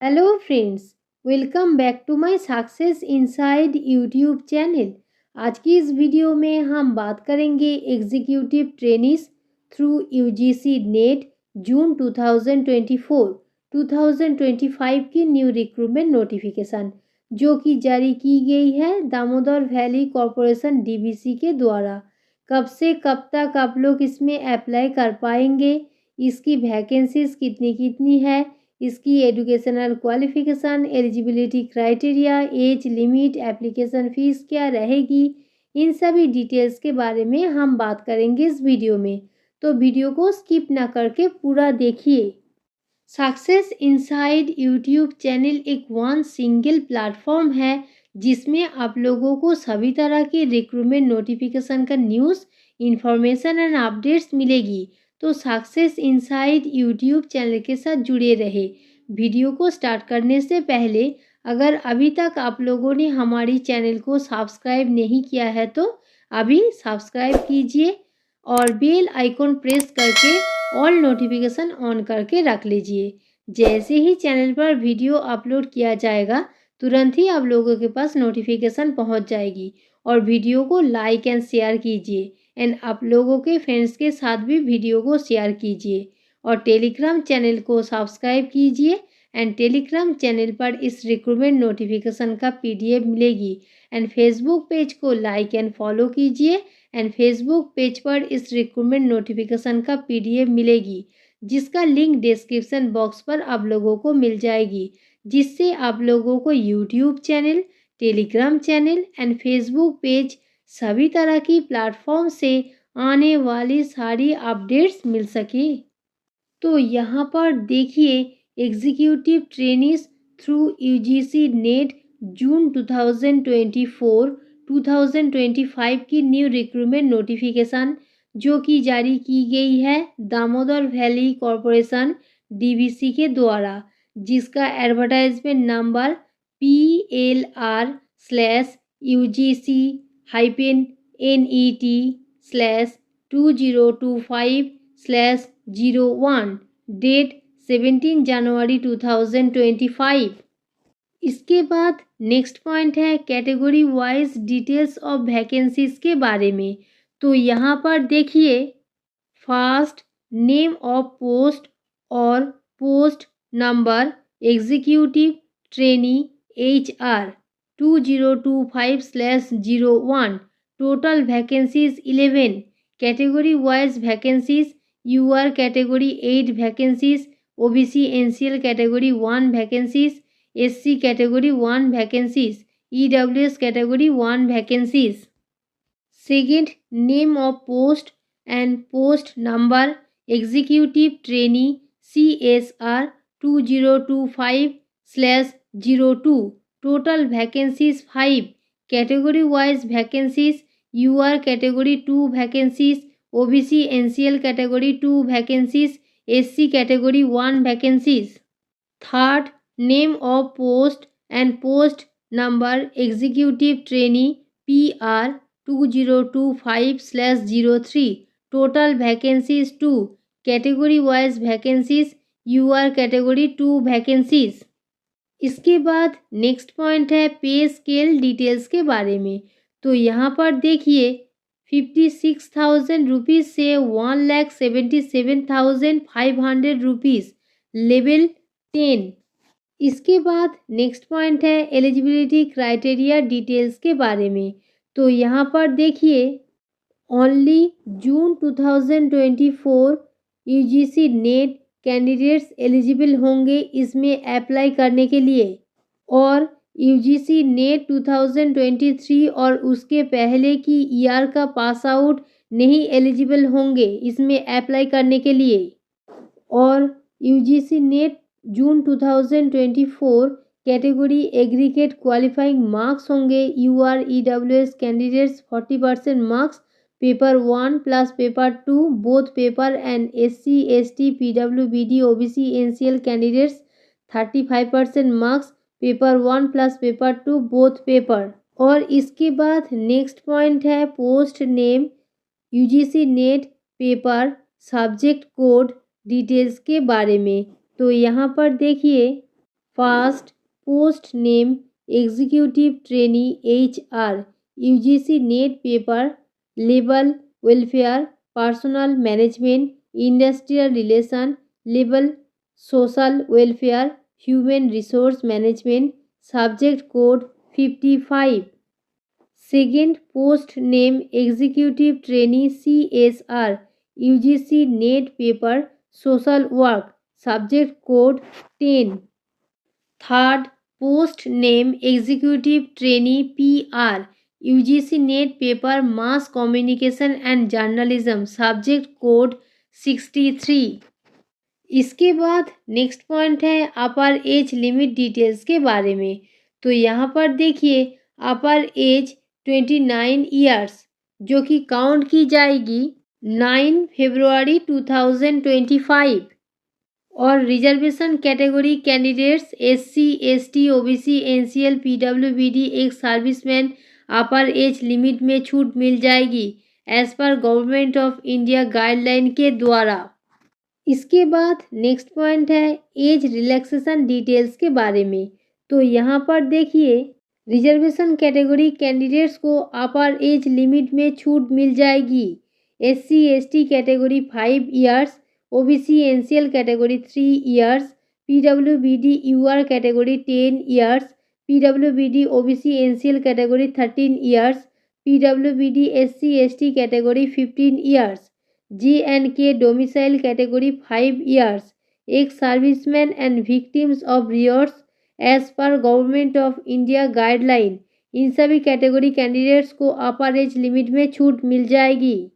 Hello friends, welcome back to my success inside YouTube channel. आज की इस video में हम बात करेंगे executive trainees through UGC NET June 2024-2025 की न्यू रिक्रूटमेंट नोटिफिकेशन जो कि जारी की गई है दामोदर वैली कॉरपोरेशन डीवीसी के द्वारा। कब से कब तक आप लोग इसमें अप्लाई कर पाएंगे, इसकी वैकेंसीज कितनी कितनी है, इसकी educational qualification, eligibility criteria, age limit, application fees क्या रहेगी, इन सभी डिटेल्स के बारे में हम बात करेंगे इस वीडियो में। तो वीडियो को स्किप ना करके पूरा देखिए। सक्सेस इनसाइड यूट्यूब चैनल एक वन सिंगल प्लेटफॉर्म है जिसमें आप लोगों को सभी तरह की रिक्रूटमेंट नोटिफिकेशन का न्यूज़, इंफॉर्मेशन एंड अपडेट्स मिलेगी। तो सक्सेस इनसाइड यूट्यूब चैनल के साथ जुड़े रहे। वीडियो को स्टार्ट करने से पहले अगर अभी तक आप लोगों ने हमारी चैनल को सब्सक्राइब नहीं किया है तो अभी सब्सक्राइब कीजिए और बेल आइकॉन प्रेस करके ऑल नोटिफिकेशन ऑन करके रख लीजिए। जैसे ही चैनल पर वीडियो अपलोड किया जाएगा तुरंत ही आप लोगों के पास नोटिफिकेशन पहुंच जाएगी। और वीडियो को लाइक एंड शेयर कीजिए एंड आप लोगों के फ्रेंड्स के साथ भी वीडियो को शेयर कीजिए। और टेलीग्राम चैनल को सब्सक्राइब कीजिए एंड टेलीग्राम चैनल पर इस रिक्रूटमेंट नोटिफिकेशन का पीडीएफ मिलेगी। एंड फेसबुक पेज को लाइक एंड फॉलो कीजिए एंड फेसबुक पेज पर इस रिक्रूटमेंट नोटिफिकेशन का पीडीएफ मिलेगी जिसका लिंक डिस्क्रिप्शन बॉक्स पर आप लोगों को मिल जाएगी, जिससे आप लोगों को YouTube channel, Telegram channel and Facebook page सभी तरह की प्लेटफॉर्म से आने वाली सारी अपडेट्स मिल सके। तो यहाँ पर देखिए executive trainees through UGC NET June 2024-2025 की न्यू रिक्रूटमेंट नोटिफिकेशन जो कि जारी की गई है दामोदर वैली कॉरपोरेशन डीवीसी के द्वारा, जिसका एडवर्टाइजमेंट नंबर PLR/UGC-NET/2025/01 डेट 17 जनवरी 2025। इसके बाद नेक्स्ट पॉइंट है category wise details of vacancies के बारे में। तो यहाँ पर देखिए फर्स्ट नेम ऑफ पोस्ट और post number executive trainee HR 2025/01 total vacancies 11 category wise vacancies UR category 8 vacancies OBC NCL category 1 vacancies SC category 1 vacancies EWS category 1 vacancies. Second name of post and post number executive trainee CSR 2025/02 total vacancies 5 category wise vacancies UR category 2 vacancies OBC NCL category 2 vacancies SC category 1 vacancies. Third name of post and post number executive trainee PR 2025/03 total vacancies 2 category wise vacancies UR category 2 vacancies. इसके बाद next point है पे scale details के बारे में। तो यहाँ पर देखिए 56,000 रुपीज़ से 1,77,500 रुपीज़ लेवल 10। इसके बाद नेक्स्ट पॉइंट है एलिजिबिलिटी क्राइटेरिया डिटेल्स के बारे में। तो यहाँ पर देखिए ओनली जून 2024 यूजीसी नेट कैंडिडेट्स एलिजिबल होंगे इसमें अप्लाई करने के लिए, और यूजीसी नेट 2023 और उसके पहले की ईयर का पास आउट नहीं एलिजिबल होंगे इसमें अप्लाई करने के लिए। और UGC NET June 2024 category aggregate qualifying marks होंगे UR EWS candidates 40% marks paper 1 plus paper 2 both paper and SC ST PWBD OBC NCL candidates 35% marks paper 1 plus paper 2 both paper. और इसके बाद नेक्स्ट पॉइंट है post name UGC NET paper subject code details के बारे में। तो यहाँ पर देखिए first post name executive trainee HR UGC NET paper label welfare personal management industrial relation label social welfare human resource management subject code 55 second post name executive trainee CSR UGC NET paper social work subject code 10 third post name executive trainee PR UGC NET paper mass communication and journalism subject code 63। इसके बाद next point है अपर age limit details के बारे में। तो यहाँ पर देखिए अपर एज 29 ईयर्स जो कि काउंट की जाएगी 9 फरवरी 2025 और reservation category candidates SC ST OBC NCL PWBD एक सर्विसमैन अपर एज लिमिट में छूट मिल जाएगी एज पर गवर्नमेंट ऑफ इंडिया गाइडलाइन के द्वारा। इसके बाद नेक्स्ट पॉइंट है एज रिलैक्सेशन डिटेल्स के बारे में। तो यहाँ पर देखिए रिजर्वेशन कैटेगरी कैंडिडेट्स को अपर एज लिमिट में छूट मिल जाएगी। SC ST category 5 years OBC NCL category 3 years PWBD UR category 10 years PWBD OBC NCL category 13 years PWBD SC ST category 15 years J&K domicile category 5 years ex serviceman and victims of riots age पर government of India guideline. इन सभी category candidates को अपर age limit में छूट मिल जाएगी।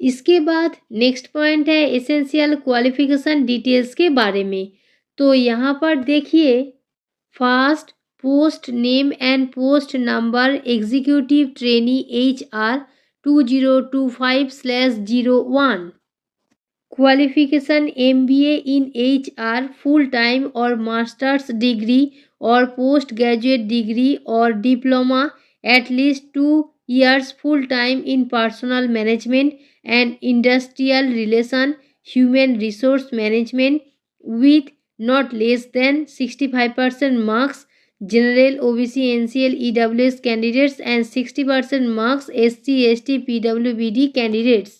इसके बाद next point है एसेंशियल क्वालिफिकेशन डिटेल्स के बारे में। तो यहाँ पर देखिए first post name and post number executive trainee HR 2025/01 qualification MBA in HR full time और मास्टर्स डिग्री और पोस्ट ग्रेजुएट डिग्री और diploma at least 2 years full time in personal management and industrial relation human resource management with not less than 65% marks general OBC NCL EWS candidates and 60% marks SC ST PWBD candidates।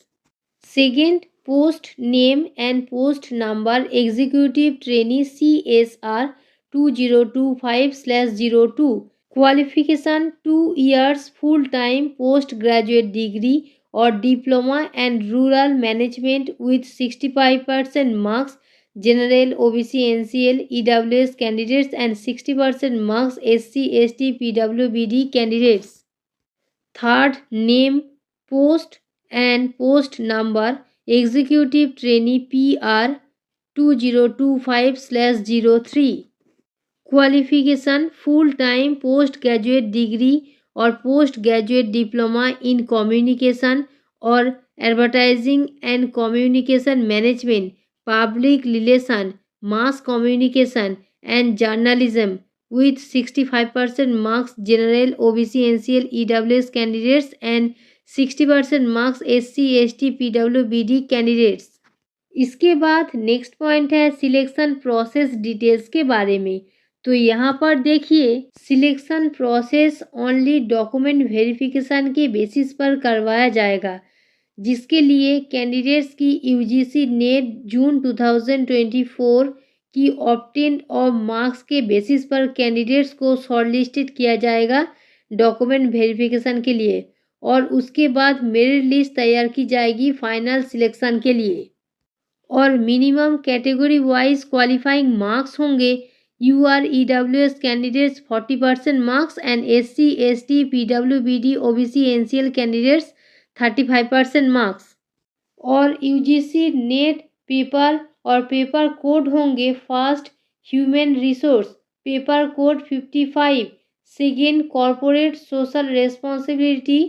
Second post name and post number executive trainee CSR 2025/02 qualification 2 years full time post graduate degree or diploma and rural management with 65% marks general OBC NCL EWS candidates and 60% marks SC ST PWBD candidates। Third name post and post number executive trainee PR 2025/03 qualification full time post graduate degree or post graduate diploma in communication or advertising and communication management public relation mass communication and journalism with 65% marks general OBC NCL EWS candidates and 60% marks SC ST PWBD candidates। इसके बाद next point है selection process details के बारे में। तो यहाँ पर देखिए selection process only document verification के बेसिस पर करवाया जाएगा जिसके लिए कैंडिडेट्स की UGC नेट जून 2024 की ऑप्टेन और मार्क्स के बेसिस पर कैंडिडेट्स को शॉर्टलिस्टेड किया जाएगा डॉक्यूमेंट वेरिफिकेशन के लिए और उसके बाद मेरिट लिस्ट तैयार की जाएगी फाइनल सिलेक्शन के लिए और minimum category wise qualifying marks होंगे UR EWS candidates 40% marks and SC ST PWBD OBC NCL candidates 35% marks और UGC नेट पेपर और पेपर कोड होंगे first human resource paper code 55 second corporate social responsibility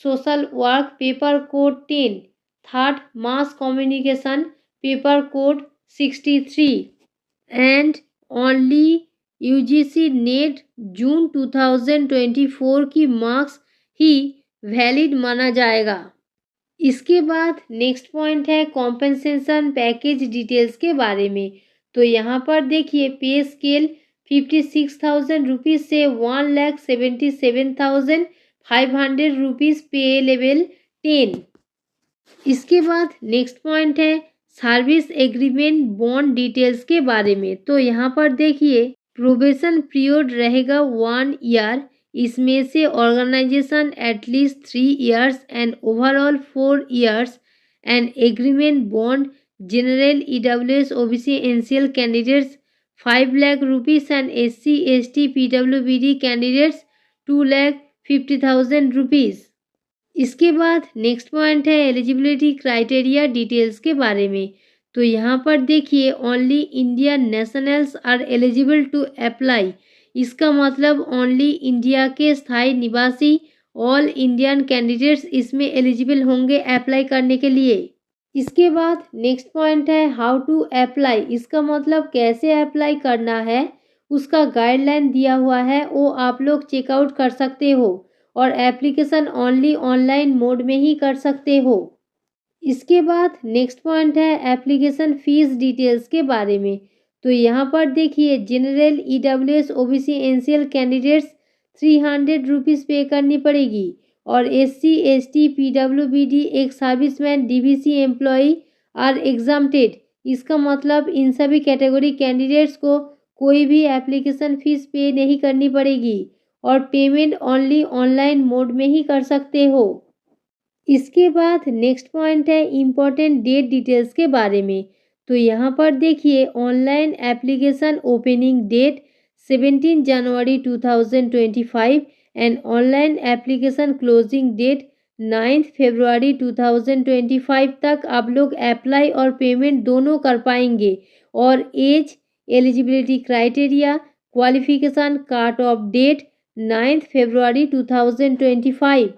social work paper code 10 third mass communication paper code 63 and only UGC NET June 2024 की marks ही valid माना जाएगा। इसके बाद next point है compensation package details के बारे में। तो यहाँ पर देखिए पे स्केल 56,000 रुपीज़ से 1,77,500 रुपीज़ पे लेवल 10। इसके बाद नेक्स्ट पॉइंट है सर्विस एग्रीमेंट बॉन्ड डिटेल्स के बारे में। तो यहाँ पर देखिए प्रोबेशन पीरियड रहेगा 1 ईयर, इसमें से organisation at least 3 years and overall 4 years and agreement bond general EWS OBC NCL candidates 5 lakh rupees and SC ST PWBD candidates 2,50,000 rupees. इसके बाद नेक्स्ट पॉइंट है एलिजिबिलिटी क्राइटेरिया डिटेल्स के बारे में। तो यहाँ पर देखिए only Indian nationals are eligible to apply. इसका मतलब ओनली इंडिया के स्थायी निवासी ऑल इंडियन कैंडिडेट्स इसमें एलिजिबल होंगे अप्लाई करने के लिए। इसके बाद नेक्स्ट पॉइंट है हाउ टू अप्लाई। इसका मतलब कैसे अप्लाई करना है उसका गाइडलाइन दिया हुआ है, वो आप लोग चेकआउट कर सकते हो और एप्लीकेशन ओनली ऑनलाइन मोड में ही कर सकते हो। इसके बाद नेक्स्ट पॉइंट है एप्लीकेशन फीस डिटेल्स के बारे में। तो यहाँ पर देखिए general EWS OBC NCL candidates 300 rupees pay करनी पड़ेगी और SC ST PWBD ex serviceman DBC employee are exempted. इसका मतलब इन सभी कैटेगरी कैंडिडेट्स को कोई भी एप्लीकेशन फ़ीस पे नहीं करनी पड़ेगी और पेमेंट ओनली ऑनलाइन मोड में ही कर सकते हो। इसके बाद नेक्स्ट पॉइंट है इम्पॉर्टेंट डेट डिटेल्स के बारे में। तो यहाँ पर देखिए ऑनलाइन एप्लीकेशन ओपनिंग डेट 17 जनवरी 2025 and online application closing date 9 फरवरी 2025 तक आप लोग अप्लाई और पेमेंट दोनों कर पाएंगे। और age eligibility criteria qualification cut off date 9 फरवरी 2025।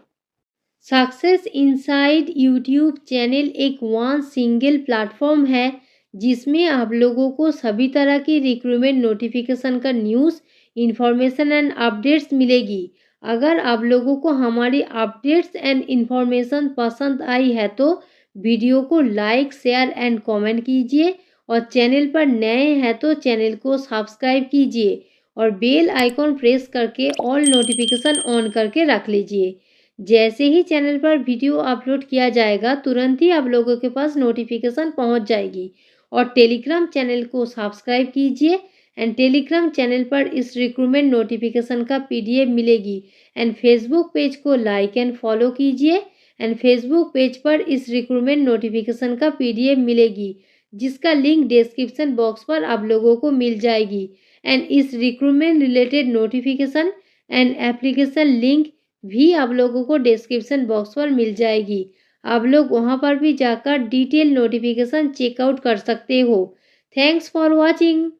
सक्सेस इनसाइड यूट्यूब चैनल एक वन सिंगल प्लेटफॉर्म है जिसमें आप लोगों को सभी तरह की रिक्रूटमेंट नोटिफिकेशन का न्यूज़ इन्फॉर्मेशन एंड अपडेट्स मिलेगी। अगर आप लोगों को हमारी अपडेट्स एंड इन्फॉर्मेशन पसंद आई है तो वीडियो को लाइक शेयर एंड कमेंट कीजिए और चैनल पर नए हैं तो चैनल को सब्सक्राइब कीजिए और बेल आइकॉन प्रेस करके ऑल नोटिफिकेशन ऑन करके रख लीजिए। जैसे ही चैनल पर वीडियो अपलोड किया जाएगा तुरंत ही आप लोगों के पास नोटिफिकेशन पहुंच जाएगी। और टेलीग्राम चैनल को सब्सक्राइब कीजिए एंड टेलीग्राम चैनल पर इस रिक्रूटमेंट नोटिफिकेशन का पीडीएफ मिलेगी एंड फेसबुक पेज को लाइक एंड फॉलो कीजिए एंड फेसबुक पेज पर इस रिक्रूटमेंट नोटिफिकेशन का पीडीएफ मिलेगी जिसका लिंक डिस्क्रिप्शन बॉक्स पर आप लोगों को मिल जाएगी। एंड इस recruitment related notification and application link भी आप लोगों को डिस्क्रिप्शन बॉक्स पर मिल जाएगी। आप लोग वहां पर भी जाकर डिटेल नोटिफिकेशन चेकआउट कर सकते हो। Thanks for watching.